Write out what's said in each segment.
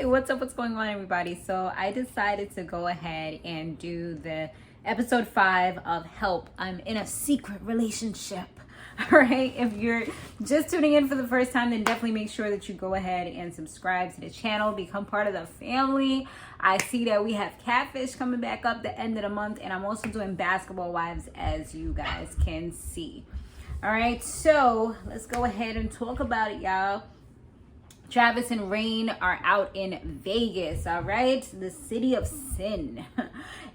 what's going on, everybody? So I decided to go ahead and do the episode 5 of Help, I'm in a Secret Relationship. All right, if you're just tuning in for the first time, then definitely make sure that you go ahead and subscribe to the channel, become part of the family. I see that we have Catfish coming back up the end of the month, and I'm also doing Basketball Wives, as you guys can see. All right, so let's go ahead and talk about it, y'all. Travis and Rayne are out in Vegas, all right? The city of sin.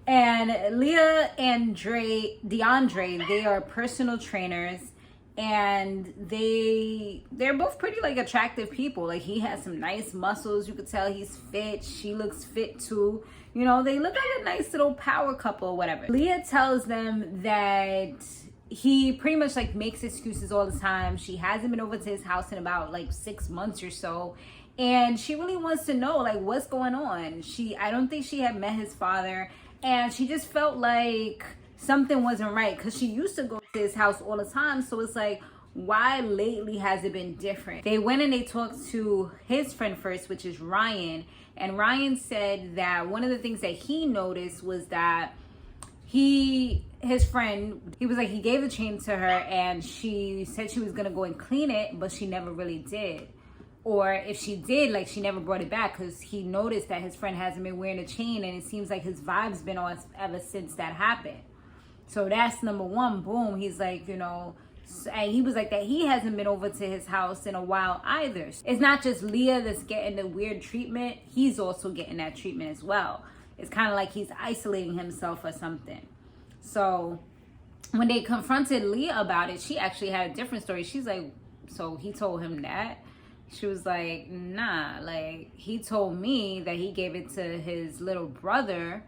And Leah and Deandre, they are personal trainers, and they're both pretty like attractive people. Like, he has some nice muscles. You could tell he's fit. She looks fit too. You know, they look like a nice little power couple or whatever. Leah tells them that he pretty much like makes excuses all the time. She hasn't been over to his house in about like 6 months or so, and she really wants to know like what's going on. I don't think she had met his father, and she just felt like something wasn't right because she used to go to his house all the time. So it's like, why lately has it been different? They went and they talked to his friend first, which is Rayne, and Rayne said that one of the things that he noticed was that his friend, he was like, he gave the chain to her and she said she was gonna go and clean it, but she never really did. Or if she did, like, she never brought it back because he noticed that his friend hasn't been wearing a chain, and it seems like his vibe's been on ever since that happened. So that's number one. Boom. He's like, you know, and he was like that he hasn't been over to his house in a while either. It's not just Leah that's getting the weird treatment. He's also getting that treatment as well. It's kind of like he's isolating himself or something. So when they confronted Leah about it, she actually had a different story. She's like, so he told him that? She was like, nah, like, he told me that he gave it to his little brother,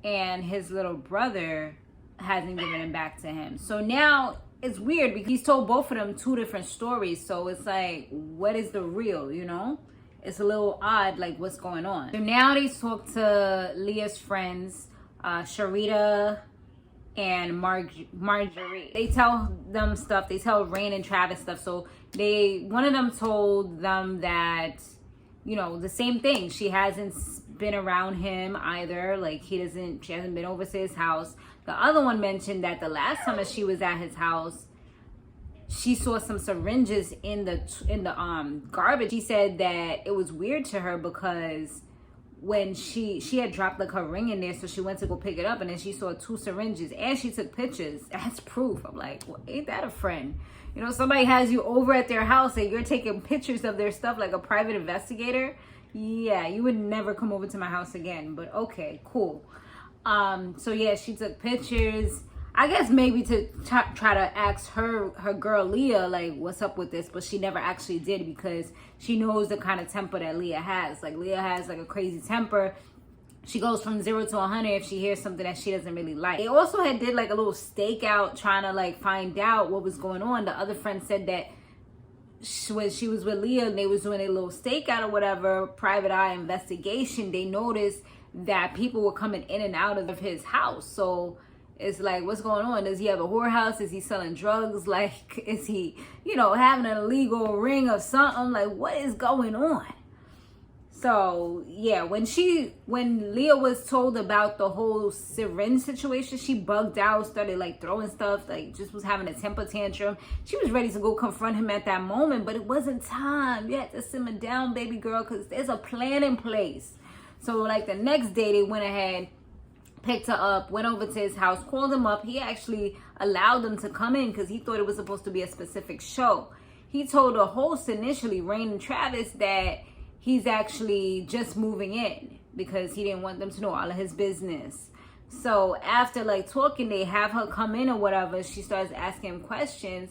and his little brother hasn't given it back to him. So now it's weird because he's told both of them 2 different stories. So it's like, what is the real, you know? It's a little odd, like, what's going on. So now they talk to Leah's friends, Sharita and Marjorie. They tell them stuff. They tell Rayne and Travis stuff. So one of them told them that, you know, the same thing. She hasn't been around him either. Like, she hasn't been over to his house. The other one mentioned that the last time that she was at his house, she saw some syringes in the garbage. She said that it was weird to her because when she had dropped like her ring in there, so she went to go pick it up, and then she saw 2 syringes, and she took pictures. That's proof. I'm like, well, ain't that a friend? You know, somebody has you over at their house and you're taking pictures of their stuff like a private investigator. Yeah, you would never come over to my house again, but okay, cool. So yeah, she took pictures, I guess maybe to try to ask her girl Leah, like, what's up with this, but she never actually did because she knows the kind of temper that Leah has. Like, Leah has like a crazy temper. She goes from 0 to 100 if she hears something that she doesn't really like. They also did like a little stakeout trying to like find out what was going on. The other friend said that when she was with Leah and they was doing a little stakeout or whatever, private eye investigation, they noticed that people were coming in and out of his house. So it's like, what's going on? Does he have a whorehouse? Is he selling drugs? Like, is he, you know, having an illegal ring or something? Like, what is going on? So yeah, when Leah was told about the whole syringe situation, she bugged out, started like throwing stuff, like just was having a temper tantrum. She was ready to go confront him at that moment, but it wasn't time. You had to simmer down, baby girl, because there's a plan in place. So like the next day they went ahead, picked her up, went over to his house, called him up. He actually allowed them to come in because he thought it was supposed to be a specific show. He told the host initially, Rayne and Travis, that he's actually just moving in because he didn't want them to know all of his business. So after like talking, they have her come in or whatever. She starts asking him questions,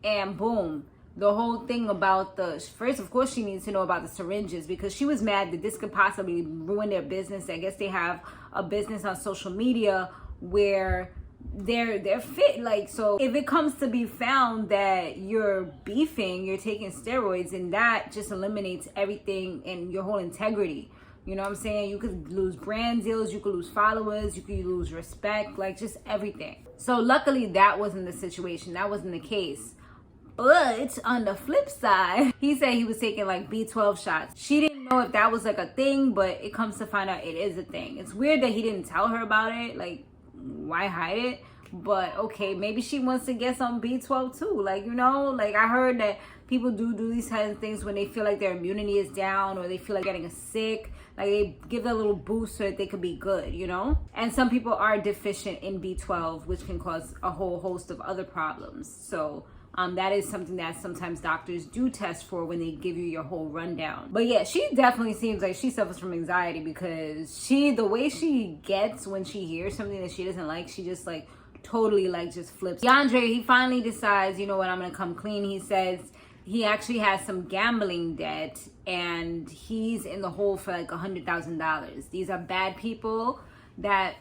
and boom, the whole thing about first, of course, she needs to know about the syringes because she was mad that this could possibly ruin their business. I guess they have a business on social media where they're fit. Like, so if it comes to be found that you're beefing, you're taking steroids, and that just eliminates everything and your whole integrity. You know what I'm saying? You could lose brand deals, you could lose followers, you could lose respect, like just everything. So luckily that wasn't the situation. That wasn't the case. But on the flip side, he said he was taking like B12 shots. She didn't know know if that was like a thing, but it comes to find out it is a thing. It's weird that he didn't tell her about it. Like, why hide it? But okay, maybe she wants to get some B12 too. Like, you know, like I heard that people do these kinds of things when they feel like their immunity is down or they feel like getting sick. Like they give a little boost so that they could be good, you know? And some people are deficient in B12, which can cause a whole host of other problems. So that is something that sometimes doctors do test for when they give you your whole rundown. But yeah, she definitely seems like she suffers from anxiety because the way she gets when she hears something that she doesn't like, she just like totally like just flips. DeAndre, he finally decides, you know what, I'm gonna come clean. He says he actually has some gambling debt and he's in the hole for like $100,000. These are bad people that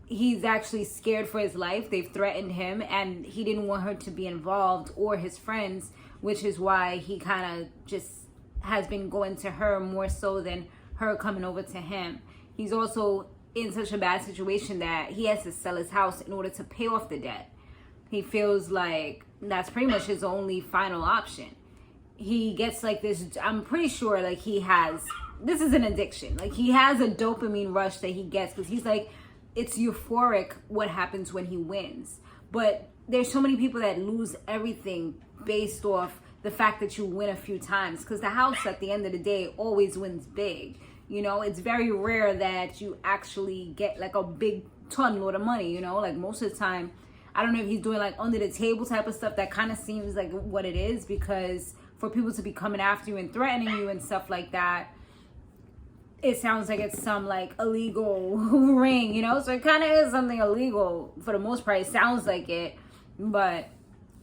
he's actually scared for his life. They've threatened him and he didn't want her to be involved or his friends, which is why he kind of just has been going to her more so than her coming over to him. He's also in such a bad situation that he has to sell his house in order to pay off the debt. He feels like that's pretty much his only final option. He gets like this, I'm pretty sure like this is an addiction. Like he has a dopamine rush that he gets because he's like, it's euphoric what happens when he wins. But there's so many people that lose everything based off the fact that you win a few times, because the house at the end of the day always wins big. You know, it's very rare that you actually get like a big ton load of money, you know, like most of the time. I don't know if he's doing like under the table type of stuff. That kind of seems like what it is, because for people to be coming after you and threatening you and stuff like that, it sounds like it's some like illegal ring, you know? So it kind of is something illegal for the most part. It sounds like it. But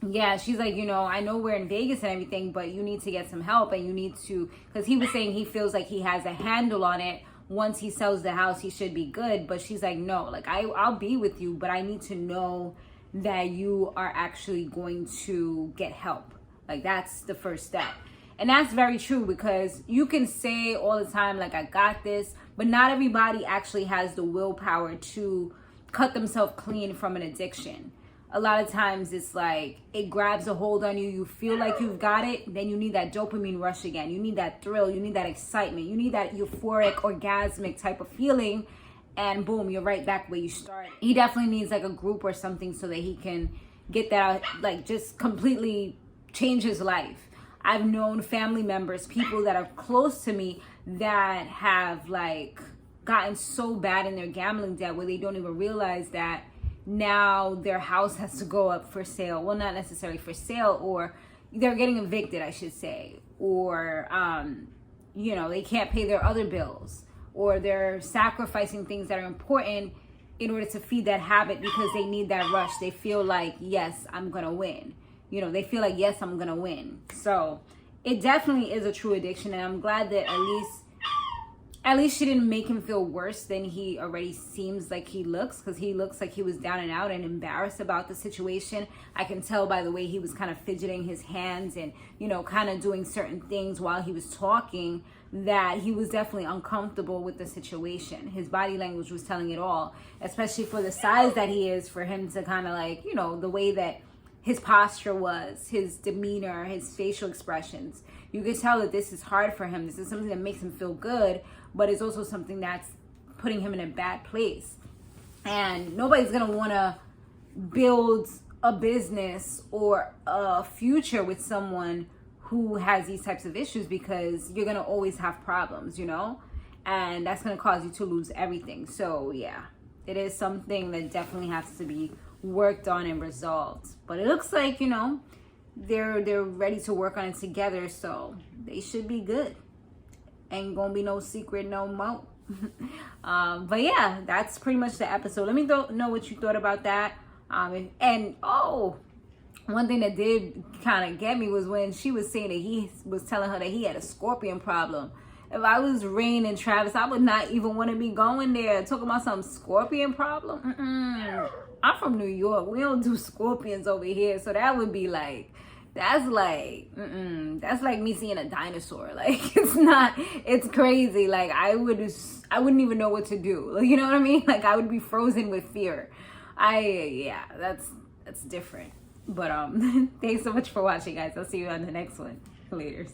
yeah, she's like, you know, I know we're in Vegas and everything, but you need to get some help and you need to, because he was saying he feels like he has a handle on it. Once he sells the house, he should be good. But she's like, no, like I'll be with you, but I need to know that you are actually going to get help. Like that's the first step. And that's very true, because you can say all the time, like, I got this, but not everybody actually has the willpower to cut themselves clean from an addiction. A lot of times it's like it grabs a hold on you. You feel like you've got it. Then you need that dopamine rush again. You need that thrill. You need that excitement. You need that euphoric, orgasmic type of feeling. And boom, you're right back where you started. He definitely needs like a group or something so that he can get that, like just completely change his life. I've known family members, people that are close to me that have like gotten so bad in their gambling debt where they don't even realize that now their house has to go up for sale. Well, not necessarily for sale, or they're getting evicted, I should say. Or, you know, they can't pay their other bills, or they're sacrificing things that are important in order to feed that habit because they need that rush. They feel like, yes, I'm going to win. You know, they feel like, yes, I'm going to win. So it definitely is a true addiction. And I'm glad that at least she didn't make him feel worse than he already seems like he looks, because he looks like he was down and out and embarrassed about the situation. I can tell by the way he was kind of fidgeting his hands and, you know, kind of doing certain things while he was talking, that he was definitely uncomfortable with the situation. His body language was telling it all, especially for the size that he is, for him to kind of like, you know, the way that his posture was, his demeanor, his facial expressions. You could tell that this is hard for him. This is something that makes him feel good, but it's also something that's putting him in a bad place. And nobody's gonna wanna build a business or a future with someone who has these types of issues, because you're gonna always have problems, you know? And that's gonna cause you to lose everything. So yeah, it is something that definitely has to be worked on and resolved. But it looks like, you know, they're ready to work on it together, so they should be good. Ain't gonna be no secret no more. But yeah, that's pretty much the episode. Let me know what you thought about that. And one thing that did kind of get me was when she was saying that he was telling her that he had a scorpion problem. If I was Rayne and Travis, I would not even want to be going there talking about some scorpion problem. I'm from New York. We don't do scorpions over here. So that would be like, that's like me seeing a dinosaur. Like, it's crazy. Like, I wouldn't even know what to do. You know what I mean? Like, I would be frozen with fear. That's different. But thanks so much for watching, guys. I'll see you on the next one. Laters.